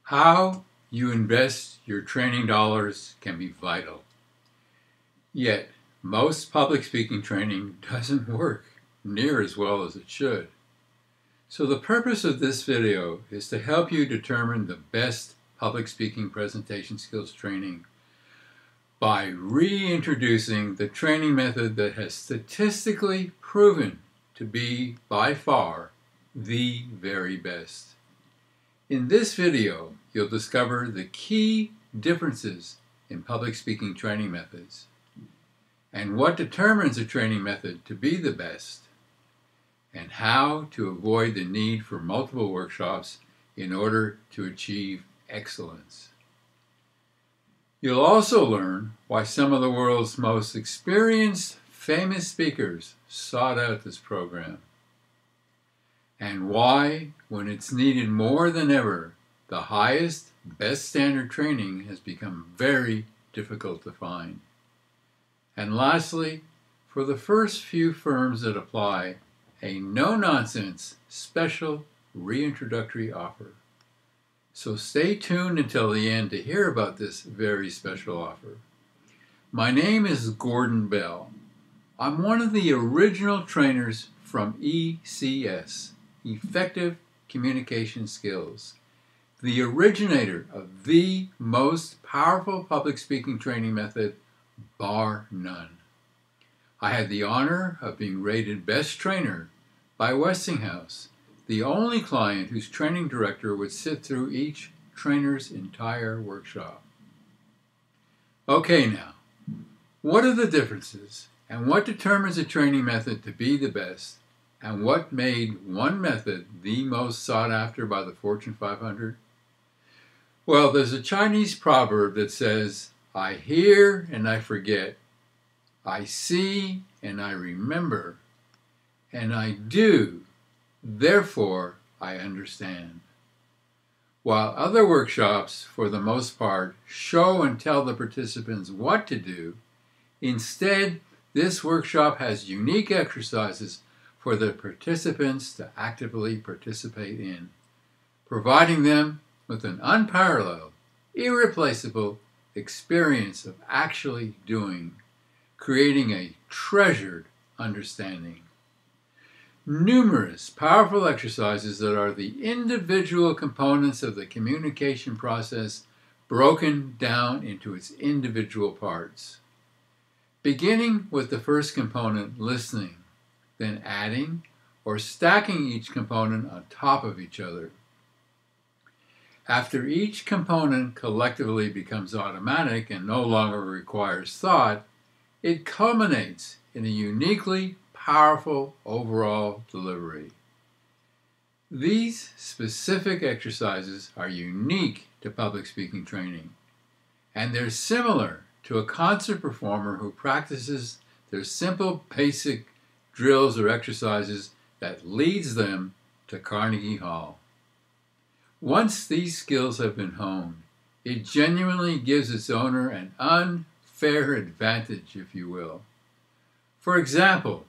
How you invest your training dollars can be vital. Yet, most public speaking training doesn't work near as well as it should. So the purpose of this video is to help you determine the best public speaking presentation skills training by reintroducing the training method that has statistically proven to be by far the very best. In this video, you'll discover the key differences in public speaking training methods and what determines a training method to be the best, and how to avoid the need for multiple workshops in order to achieve excellence. You'll also learn why some of the world's most experienced, famous speakers sought out this program, and why, when it's needed more than ever, the highest, best standard training has become very difficult to find. And lastly, for the first few firms that apply, a no-nonsense special reintroductory offer. So stay tuned until the end to hear about this very special offer. My name is Gordon Bell. I'm one of the original trainers from ECS, Effective Communication Skills, the originator of the most powerful public speaking training method, bar none. I had the honor of being rated Best Trainer by Westinghouse, the only client whose training director would sit through each trainer's entire workshop. Okay now, what are the differences and what determines a training method to be the best, and what made one method the most sought after by the Fortune 500? Well, there's a Chinese proverb that says, I hear and I forget, I see and I remember, and I do, therefore I understand. While other workshops, for the most part, show and tell the participants what to do, instead, this workshop has unique exercises for the participants to actively participate in, providing them with an unparalleled, irreplaceable experience of actually doing, creating a treasured understanding. Numerous powerful exercises that are the individual components of the communication process broken down into its individual parts. Beginning with the first component, listening, then adding or stacking each component on top of each other. After each component collectively becomes automatic and no longer requires thought, it culminates in a uniquely powerful overall delivery. These specific exercises are unique to public speaking training, and they're similar to a concert performer who practices their simple basic drills or exercises that leads them to Carnegie Hall. Once these skills have been honed, it genuinely gives its owner an unfair advantage, if you will. For example,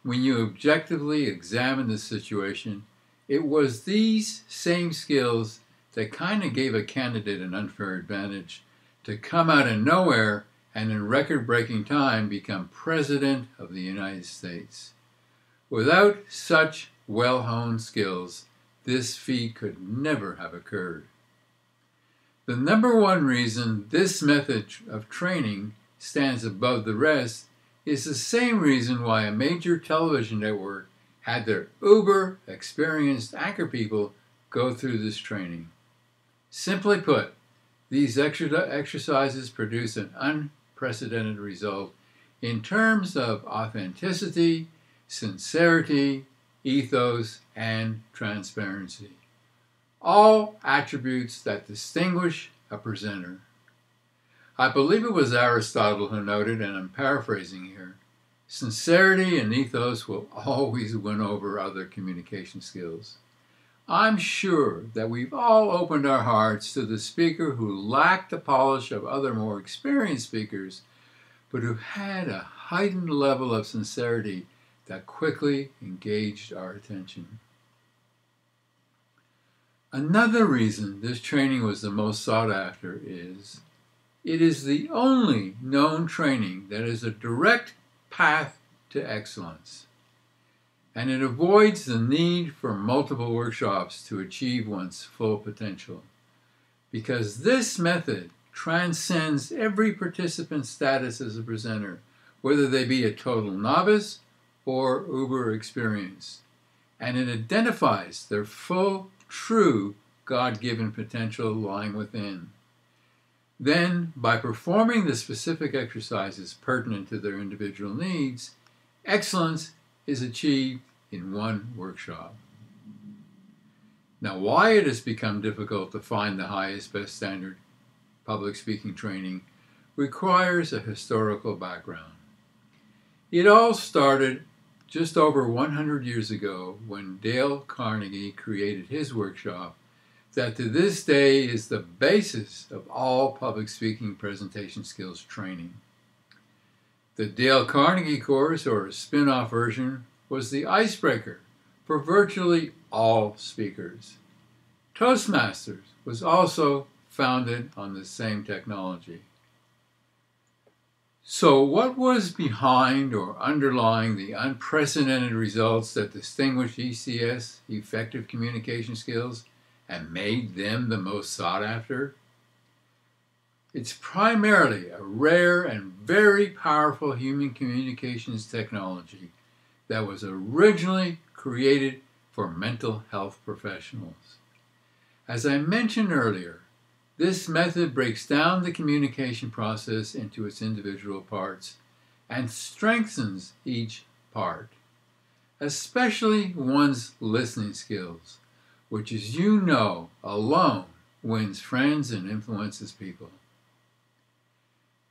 when you objectively examine the situation, it was these same skills that kind of gave a candidate an unfair advantage to come out of nowhere and in record-breaking time become President of the United States. Without such well-honed skills, this feat could never have occurred. The number one reason this method of training stands above the rest is the same reason why a major television network had their uber-experienced anchor people go through this training. Simply put, these exercises produce an unprecedented result in terms of authenticity, sincerity, ethos, and transparency. All attributes that distinguish a presenter. I believe it was Aristotle who noted, and I'm paraphrasing here, sincerity and ethos will always win over other communication skills. I'm sure that we've all opened our hearts to the speaker who lacked the polish of other more experienced speakers, but who had a heightened level of sincerity that quickly engaged our attention. Another reason this training was the most sought after is it is the only known training that is a direct path to excellence, and it avoids the need for multiple workshops to achieve one's full potential, because this method transcends every participant's status as a presenter, whether they be a total novice or uber experienced, and it identifies their full, true, God-given potential lying within. Then, by performing the specific exercises pertinent to their individual needs, excellence is achieved in one workshop. Now, why it has become difficult to find the highest, best standard public speaking training requires a historical background. It all started just over 100 years ago when Dale Carnegie created his workshop that to this day is the basis of all public speaking presentation skills training. The Dale Carnegie course, or a spin-off version, was the icebreaker for virtually all speakers. Toastmasters was also founded on the same technology. So what was behind or underlying the unprecedented results that distinguished ECS, effective communication skills, and made them the most sought after? It's primarily a rare and very powerful human communications technology that was originally created for mental health professionals. As I mentioned earlier, this method breaks down the communication process into its individual parts and strengthens each part, especially one's listening skills, which, as you know, alone wins friends and influences people.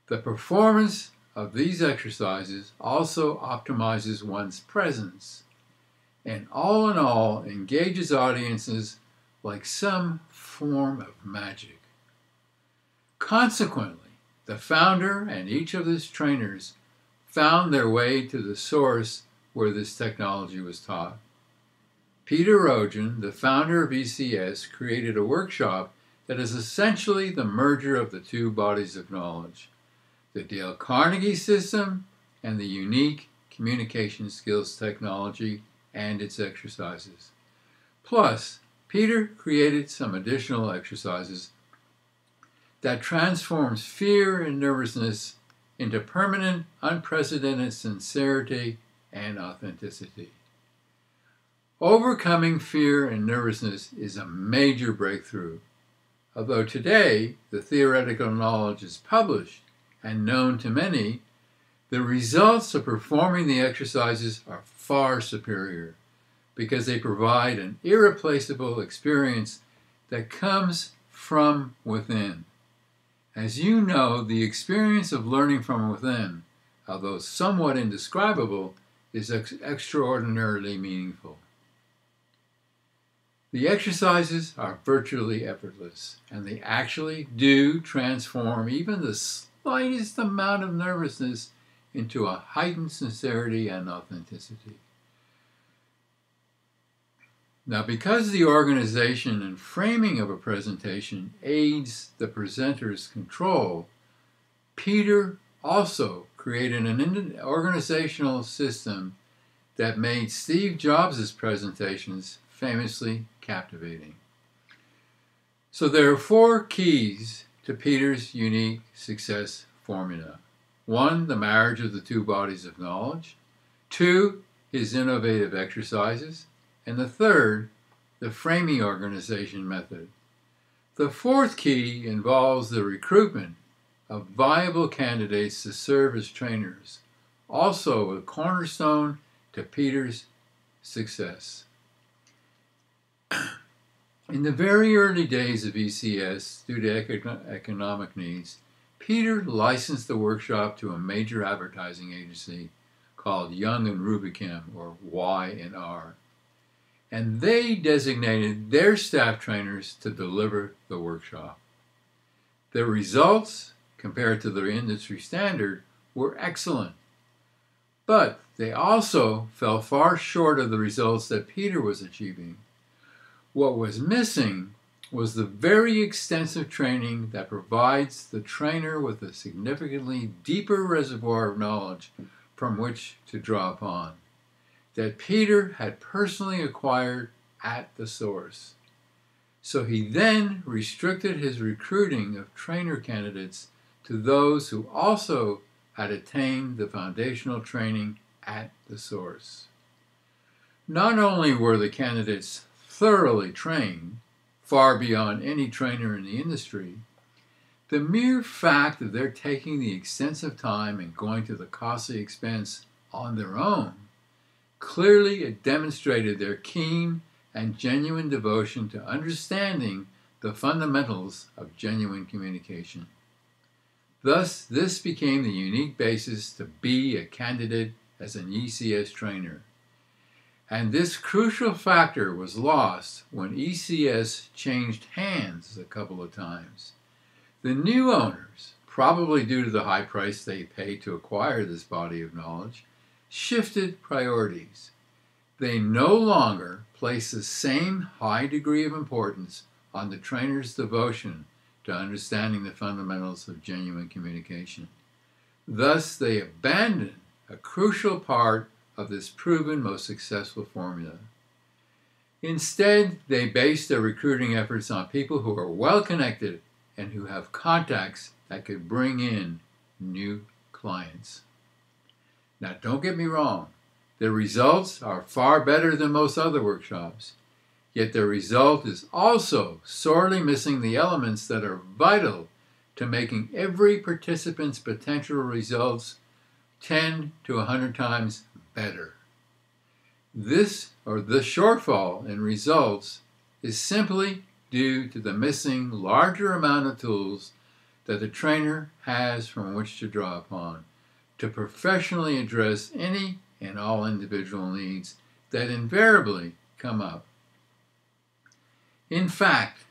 The performance of these exercises also optimizes one's presence and all in all engages audiences like some form of magic. Consequently, the founder and each of his trainers found their way to the source where this technology was taught. Peter Rogen, the founder of ECS, created a workshop that is essentially the merger of the two bodies of knowledge, the Dale Carnegie system and the unique communication skills technology and its exercises. Plus, Peter created some additional exercises that transforms fear and nervousness into permanent, unprecedented sincerity and authenticity. Overcoming fear and nervousness is a major breakthrough. Although today the theoretical knowledge is published and known to many, the results of performing the exercises are far superior because they provide an irreplaceable experience that comes from within. As you know, the experience of learning from within, although somewhat indescribable, is extraordinarily meaningful. The exercises are virtually effortless, and they actually do transform even the slightest amount of nervousness into a heightened sincerity and authenticity. Now, because the organization and framing of a presentation aids the presenter's control, Peter also created an organizational system that made Steve Jobs' presentations famously captivating. So there are 4 keys to Peter's unique success formula. 1, the marriage of the two bodies of knowledge. 2, his innovative exercises. And the 3rd, the framing organization method. The 4th key involves the recruitment of viable candidates to serve as trainers, also a cornerstone to Peter's success. In the very early days of ECS, due to economic needs, Peter licensed the workshop to a major advertising agency called Young and Rubicam, or Y&R. And they designated their staff trainers to deliver the workshop. The results, compared to the industry standard, were excellent. But they also fell far short of the results that Peter was achieving. What was missing was the very extensive training that provides the trainer with a significantly deeper reservoir of knowledge from which to draw upon, that Peter had personally acquired at the source. So he then restricted his recruiting of trainer candidates to those who also had attained the foundational training at the source. Not only were the candidates thoroughly trained, far beyond any trainer in the industry, the mere fact that they're taking the extensive time and going to the costly expense on their own clearly demonstrated their keen and genuine devotion to understanding the fundamentals of genuine communication. Thus, this became the unique basis to be a candidate as an ECS trainer. And this crucial factor was lost when ECS changed hands a couple of times. The new owners, probably due to the high price they paid to acquire this body of knowledge, shifted priorities. They no longer placed the same high degree of importance on the trainer's devotion to understanding the fundamentals of genuine communication. Thus, they abandoned a crucial part of this proven most successful formula. Instead, they based their recruiting efforts on people who are well connected and who have contacts that could bring in new clients. Now, don't get me wrong, the results are far better than most other workshops, yet the result is also sorely missing the elements that are vital to making every participant's potential results 10 to 100 times better. The shortfall in results is simply due to the missing larger amount of tools that the trainer has from which to draw upon to professionally address any and all individual needs that invariably come up. In fact,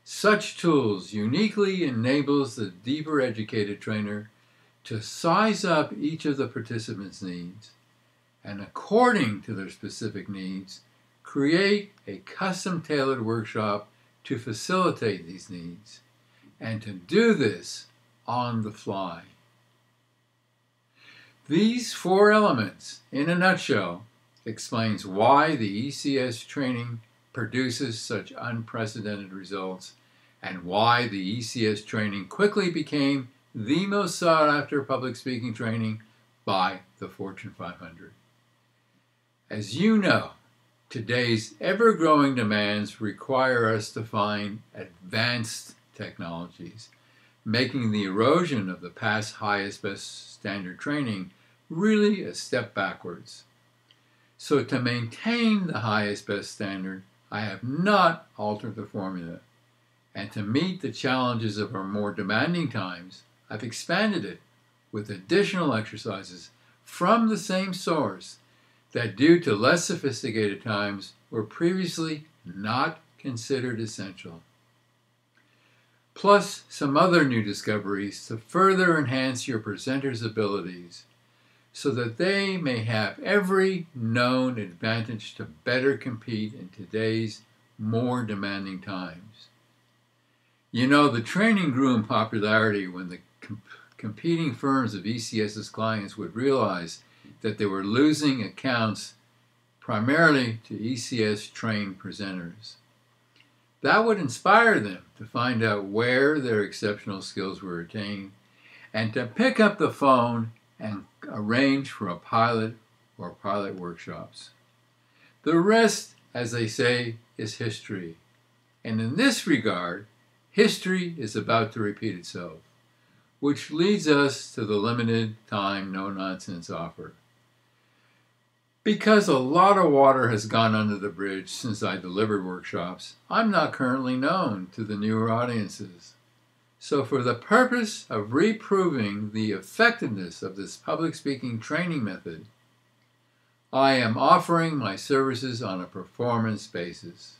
such tools uniquely enables the deeper educated trainer to size up each of the participants' needs, and according to their specific needs, create a custom-tailored workshop to facilitate these needs, and to do this on the fly. These four elements, in a nutshell, explains why the ECS training produces such unprecedented results, and why the ECS training quickly became the most sought-after public speaking training by the Fortune 500. As you know, today's ever-growing demands require us to find advanced technologies, making the erosion of the past highest best standard training really a step backwards. So to maintain the highest best standard, I have not altered the formula. And to meet the challenges of our more demanding times, I've expanded it with additional exercises from the same source that, due to less sophisticated times, were previously not considered essential. Plus some other new discoveries to further enhance your presenter's abilities so that they may have every known advantage to better compete in today's more demanding times. You know, the training grew in popularity when the competing firms of ECS's clients would realize that they were losing accounts primarily to ECS-trained presenters. That would inspire them to find out where their exceptional skills were attained and to pick up the phone and arrange for a pilot or pilot workshops. The rest, as they say, is history. And in this regard, history is about to repeat itself, which leads us to the limited time no-nonsense offer. Because a lot of water has gone under the bridge since I delivered workshops, I'm not currently known to the newer audiences. So for the purpose of reproving the effectiveness of this public speaking training method, I am offering my services on a performance basis.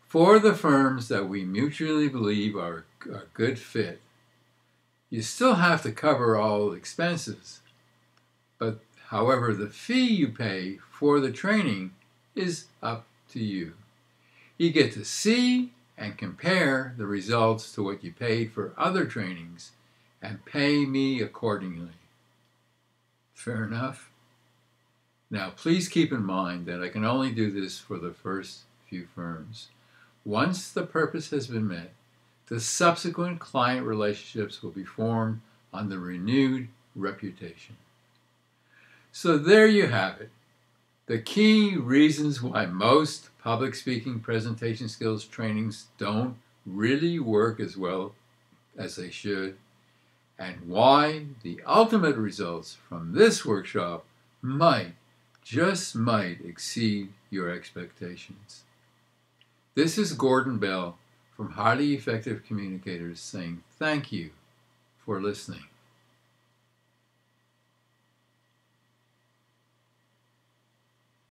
For the firms that we mutually believe are a good fit, you still have to cover all expenses, but however, the fee you pay for the training is up to you. You get to see and compare the results to what you paid for other trainings and pay me accordingly. Fair enough? Now, please keep in mind that I can only do this for the first few firms. Once the purpose has been met, the subsequent client relationships will be formed on the renewed reputation. So there you have it. The key reasons why most public speaking presentation skills trainings don't really work as well as they should, and why the ultimate results from this workshop might, just might, exceed your expectations. This is Gordon Bell from Highly Effective Communicators saying thank you for listening.